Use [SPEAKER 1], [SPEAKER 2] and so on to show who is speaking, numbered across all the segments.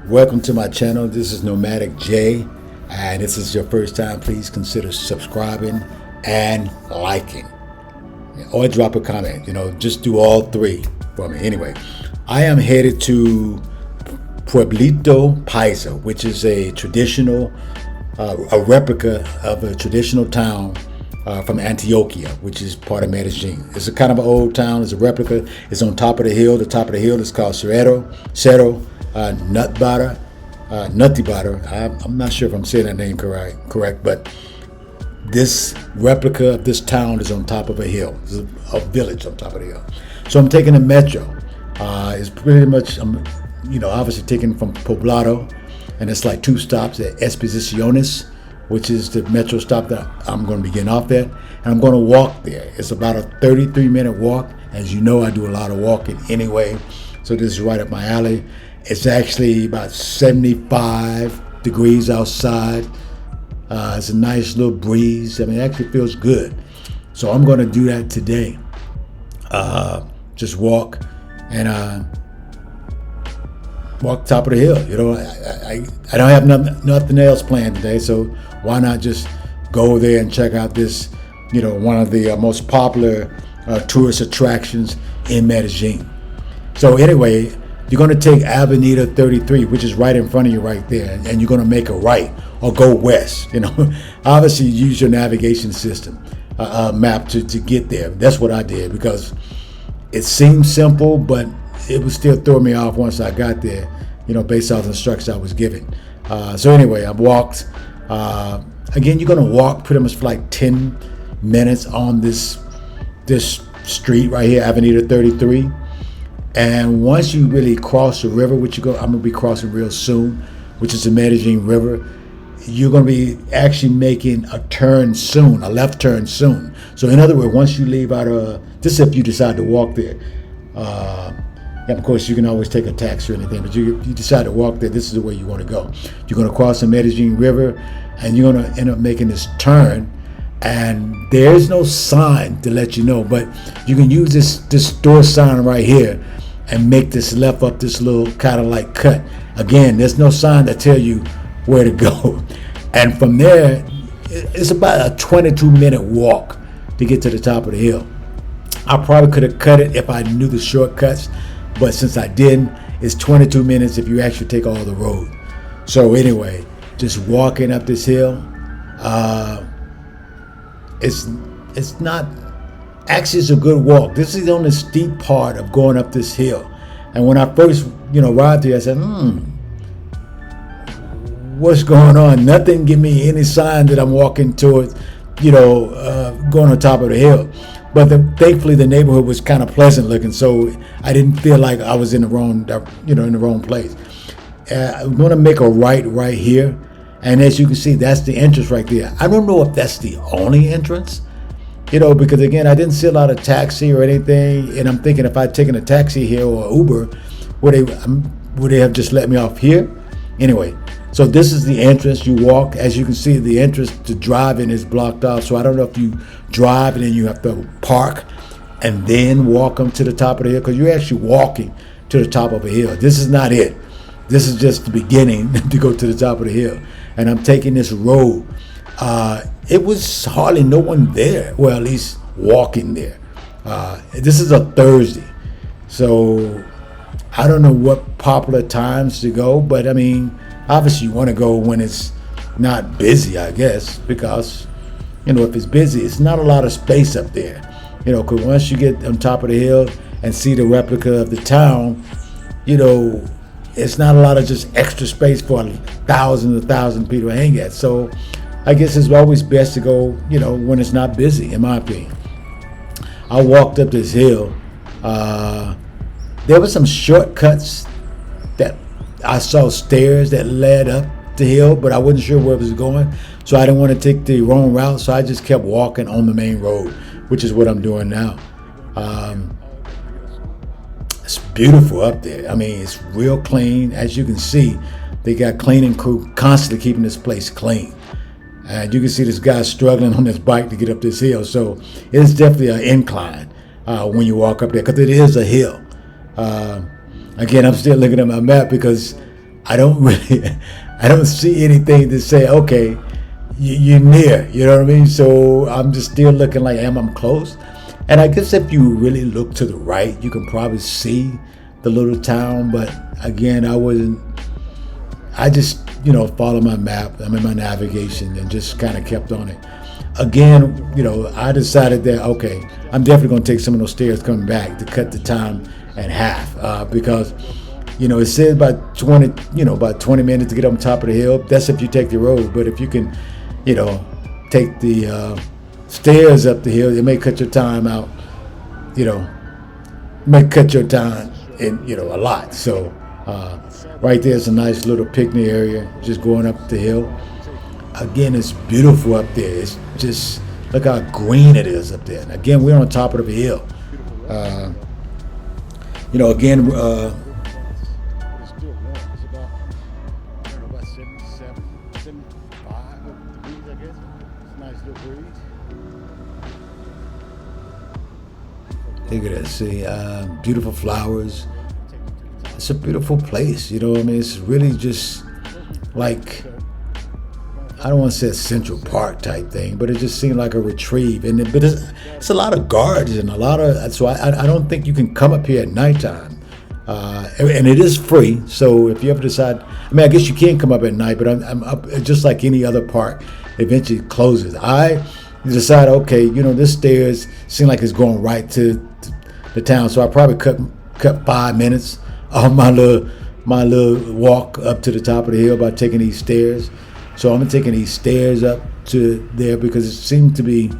[SPEAKER 1] Welcome to my channel. This is Nomadic J, and this is your first time. Please consider subscribing and liking, or drop a comment. Just do all three for me. Anyway, I am headed to Pueblito Paisa, which is a replica of a traditional town from Antioquia, which is part of Medellin. It's a kind of an old town. It's a replica. It's on top of the hill. The top of the hill is called Cerro Nutibara. I'm not sure if I'm saying that name correct, but this replica of this town is on top of a hill. It's a village on top of the hill. So I'm taking the metro. It's pretty much, obviously taken from Poblado, and it's like 2 stops at Exposiciones, which is the metro stop that I'm going to be getting off at, and I'm going to walk there. It's about a 33-minute walk. As you know, I do a lot of walking anyway, so this is right up my alley. It's actually about 75 degrees outside. It's a nice little breeze. It actually feels good. So I'm going to do that today. Just walk and walk top of the hill. I don't have nothing else planned today, so why not just go there and check out this, one of the most popular tourist attractions in Medellin. So anyway, you're going to take Avenida 33, which is right in front of you right there, and you're going to make a right or go west. Obviously use your navigation system map to get there. That's what I did, because it seemed simple, but it would still throw me off once I got there, based off the instructions I was given. So anyway, I walked. Again, you're going to walk pretty much for like 10 minutes on this street right here, Avenida 33. And once you really cross the river, which I'm going to be crossing real soon, which is the Medellin River, you're going to be actually making a turn soon, a left turn soon. So in other words, once you leave out of, this if you decide to walk there, and of course you can always take a taxi or anything, but you decide to walk there, this is the way you want to go. You're going to cross the Medellin River, and you're going to end up making this turn, and there's no sign to let you know, but you can use this door sign right here and make this left up this little kind of like cut. Again, there's no sign to tell you where to go. And from there, it's about a 22-minute walk to get to the top of the hill. I probably could have cut it if I knew the shortcuts, but since I didn't, it's 22 minutes if you actually take all the road. So anyway, just walking up this hill, it's not, actually it's a good walk. This is on the steep part of going up this hill. And when I first, arrived here, I said, what's going on? Nothing give me any sign that I'm walking towards, going on top of the hill. But thankfully the neighborhood was kind of pleasant looking, so I didn't feel like I was in the wrong, in the wrong place. I'm going to make a right here. And as you can see, that's the entrance right there. I don't know if that's the only entrance, because again, I didn't see a lot of taxi or anything. And I'm thinking if I'd taken a taxi here or Uber, would they have just let me off here? Anyway, so this is the entrance. You walk, as you can see, the entrance to drive-in is blocked off. So I don't know if you drive and then you have to park and then walk them to the top of the hill, because you're actually walking to the top of a hill. This is not it. This is just the beginning to go to the top of the hill. And I'm taking this road. It was hardly no one there. Well, at least walking there. This is a Thursday. So I don't know what popular times to go, but obviously you want to go when it's not busy, I guess, because, if it's busy, it's not a lot of space up there. Because once you get on top of the hill and see the replica of the town, it's not a lot of just extra space for thousands and thousands of people to hang at. So I guess it's always best to go, when it's not busy, in my opinion. I walked up this hill. There were some shortcuts that I saw, stairs that led up the hill, but I wasn't sure where it was going. So I didn't want to take the wrong route. So I just kept walking on the main road, which is what I'm doing now. It's beautiful up there. It's real clean. As you can see, they got cleaning crew constantly keeping this place clean. And you can see this guy struggling on his bike to get up this hill. So it's definitely an incline when you walk up there, because it is a hill. Again, I'm still looking at my map because I don't really, I don't see anything to say, okay, you're near, you know what I mean? So I'm just still looking like, am I close? And I guess if you really look to the right, you can probably see the little town. But again, I just, follow my map, I mean, my navigation, and just kind of kept on it. Again, I decided that, okay, I'm definitely going to take some of those stairs coming back to cut the time in half, because it says about 20 minutes to get on top of the hill. That's if you take the road. But if you can, take the stairs up the hill, it may cut your time out. May cut your time in a lot. So right there's a nice little picnic area, just going up the hill. Again, it's beautiful up there. It's just look how green it is up there. And again, we're on top of the hill. Again. Look at that, see, beautiful flowers. It's a beautiful place, I mean, it's really just like, I don't want to say a Central Park type thing, but it just seemed like a retrieve. But it's a lot of guards and a lot of, so I don't think you can come up here at nighttime. And it is free, so if you ever decide, I mean, I guess you can come up at night, but I'm up just like any other park, eventually it closes. I decide, okay, this stairs seem like it's going right to the town, so I probably cut 5 minutes off my little walk up to the top of the hill by taking these stairs. So I'm taking these stairs up to there because it seemed to be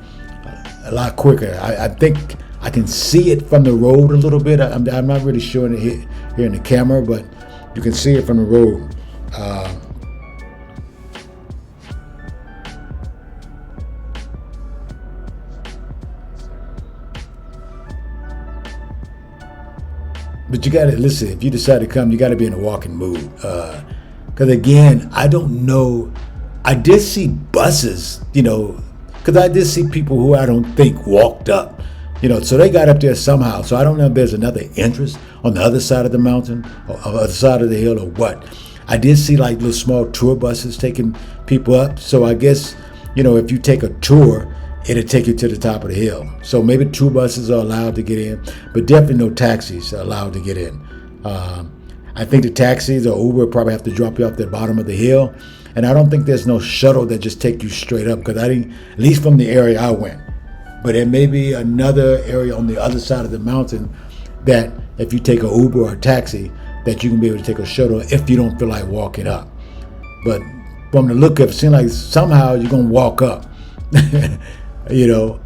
[SPEAKER 1] a lot quicker. I think I can see it from the road a little bit. I'm not really showing it here in the camera, but you can see it from the road. But you got to listen. If you decide to come, you got to be in a walking mood. Because again, I don't know. I did see buses, because I did see people who I don't think walked up, so they got up there somehow. So I don't know if there's another entrance on the other side of the mountain or other side of the hill or what. I did see like little small tour buses taking people up. So I guess, if you take a tour, it'll take you to the top of the hill. So maybe tour buses are allowed to get in, but definitely no taxis are allowed to get in. I think the taxis or Uber probably have to drop you off the bottom of the hill. And I don't think there's no shuttle that just take you straight up, because I didn't, at least from the area I went. But there may be another area on the other side of the mountain that if you take an Uber or a taxi, that you can be able to take a shuttle if you don't feel like walking up. But from the look of it, it seems like somehow you're going to walk up,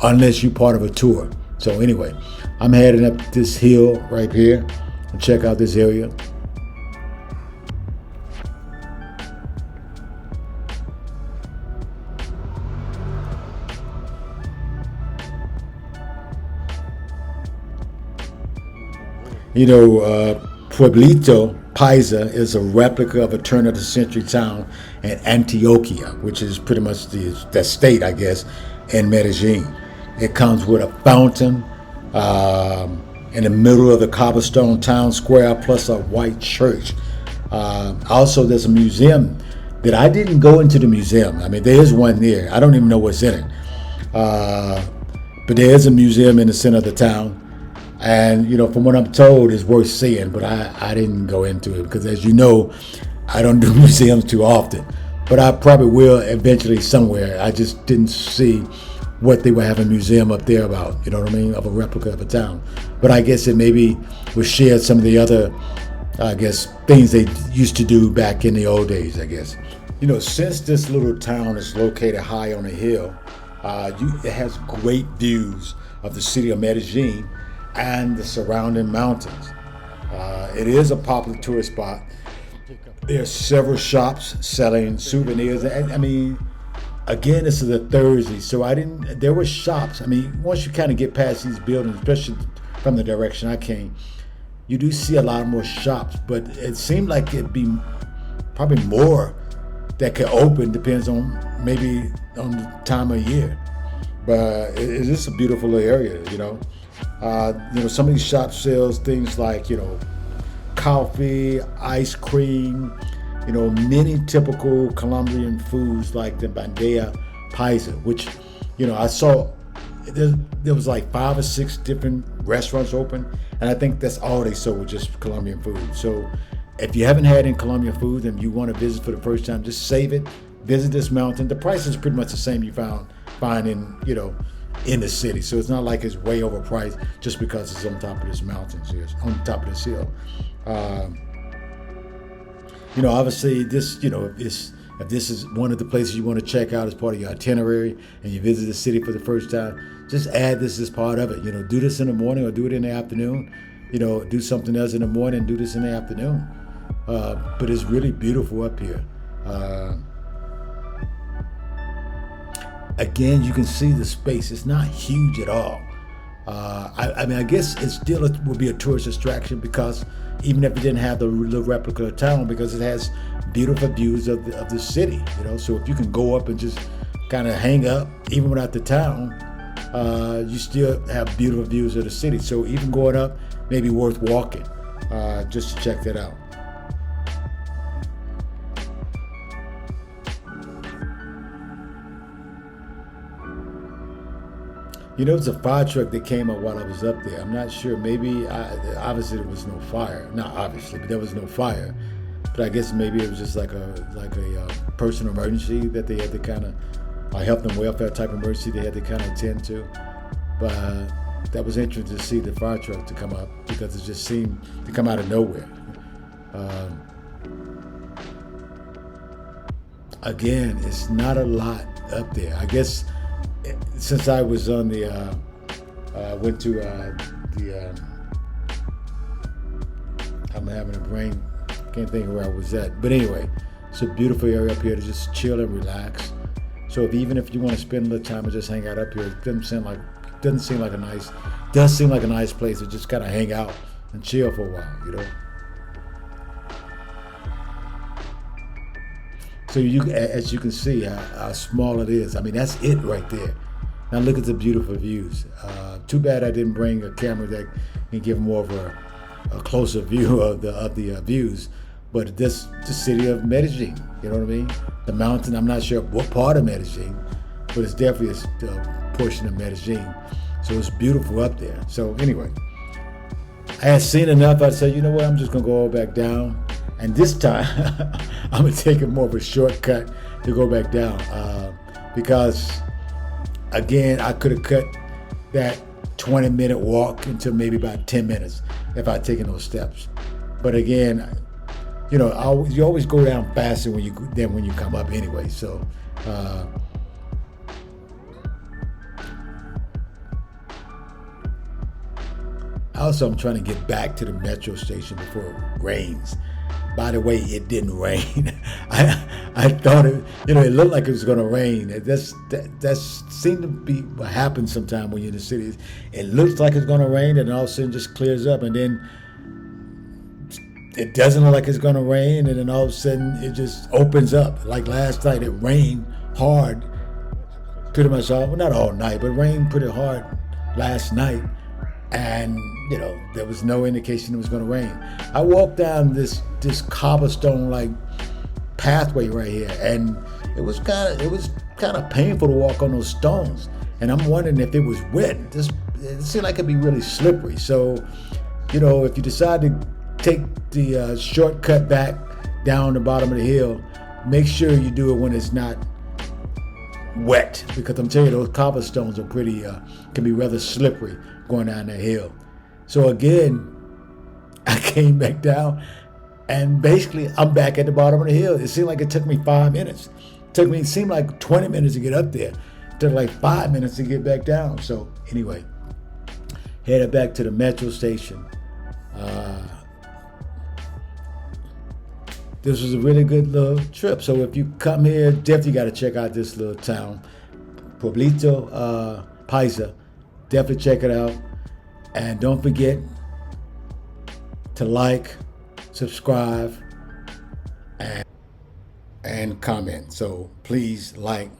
[SPEAKER 1] unless you're part of a tour. So anyway, I'm heading up this hill right here and check out this area. Pueblito Paisa is a replica of a turn-of-the-century town in Antioquia, which is pretty much the state, I guess, in Medellin. It comes with a fountain in the middle of the cobblestone town square, plus a white church. Also, there's a museum that I didn't go into the museum. I mean, there is one there. I don't even know what's in it. But there is a museum in the center of the town. And, from what I'm told, it's worth seeing, but I didn't go into it because, as you know, I don't do museums too often. But I probably will eventually somewhere. I just didn't see what they would have a museum up there about, you know what I mean, of a replica of a town. But I guess it maybe would share some of the other, I guess, things they used to do back in the old days, I guess. Since this little town is located high on a hill, it has great views of the city of Medellin and the surrounding mountains. It is a popular tourist spot. There are several shops selling souvenirs. I mean, again, this is a Thursday, so there were shops. I mean, once you kind of get past these buildings, especially from the direction I came, you do see a lot more shops, but it seemed like it'd be probably more that could open, depends on maybe on the time of year. But it is a beautiful little area, some of these shops sells things like, coffee, ice cream, many typical Colombian foods like the bandeja paisa, which, I saw there was like 5 or 6 different restaurants open, and I think that's all they sold was just Colombian food. So if you haven't had any Colombian food and you want to visit for the first time, just save it, visit this mountain. The price is pretty much the same you find in the city. So it's not like it's way overpriced just because it's on top of this mountain, on top of this hill. Obviously this, if this is one of the places you want to check out as part of your itinerary and you visit the city for the first time, just add this as part of it. Do this in the morning or do it in the afternoon. Do something else in the morning and do this in the afternoon. But it's really beautiful up here. Again, you can see the space. It's not huge at all. I guess it still would be a tourist attraction because even if it didn't have the little replica of town, because it has beautiful views of the city. So if you can go up and just kind of hang up, even without the town, you still have beautiful views of the city. So even going up, maybe worth walking just to check that out. It was a fire truck that came up while I was up there. I'm not sure. Maybe, obviously there was no fire. Not obviously, but there was no fire. But I guess maybe it was just like a personal emergency that they had to kind of, a health and welfare type emergency they had to kind of attend to. But that was interesting to see the fire truck to come up because it just seemed to come out of nowhere. Again, it's not a lot up there. I guess since I was on went to I'm having a brain, can't think of where I was at. But anyway, it's a beautiful area up here to just chill and relax. So even if you want to spend a little time and just hang out up here, it does seem like a nice place to just kind of hang out and chill for a while, So as you can see how small it is. I mean, that's it right there. Now look at the beautiful views. Too bad I didn't bring a camera that can give more of a closer view of the views. But the city of Medellin, you know what I mean? The mountain, I'm not sure what part of Medellin, but it's definitely a portion of Medellin. So it's beautiful up there. So anyway, I had seen enough. I said, you know what, I'm just gonna go all back down. And this time, I'm gonna take it more of a shortcut to go back down because, again, I could have cut that 20-minute walk into maybe about 10 minutes if I'd taken those steps. But again, you always go down faster when you come up anyway. So. Also, I'm trying to get back to the metro station before it rains. By the way, it didn't rain. I thought it looked like it was going to rain. That seemed to be what happens sometimes when you're in the city. It looks like it's going to rain, and all of a sudden just clears up, and then it doesn't look like it's going to rain, and then all of a sudden it just opens up. Like last night, it rained hard, pretty much not all night, but it rained pretty hard last night. And there was no indication it was going to rain. I walked down this cobblestone like pathway right here, and it was kind of painful to walk on those stones. And I'm wondering if it was wet. It seemed like it'd be really slippery. So, if you decide to take the shortcut back down the bottom of the hill, make sure you do it when it's not wet, because I'm telling you, those cobblestones are can be rather slippery going down that hill. So again, I came back down, and basically I'm back at the bottom of the hill. It seemed like it took me 5 minutes. It seemed like 20 minutes to get up there. It took like 5 minutes to get back down. So anyway, headed back to the metro station. This was a really good little trip. So if you come here, definitely got to check out this little town, Pueblito Paisa. Definitely check it out. And don't forget to like, subscribe, and comment. So please like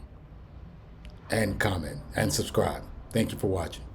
[SPEAKER 1] and comment and subscribe. Thank you for watching.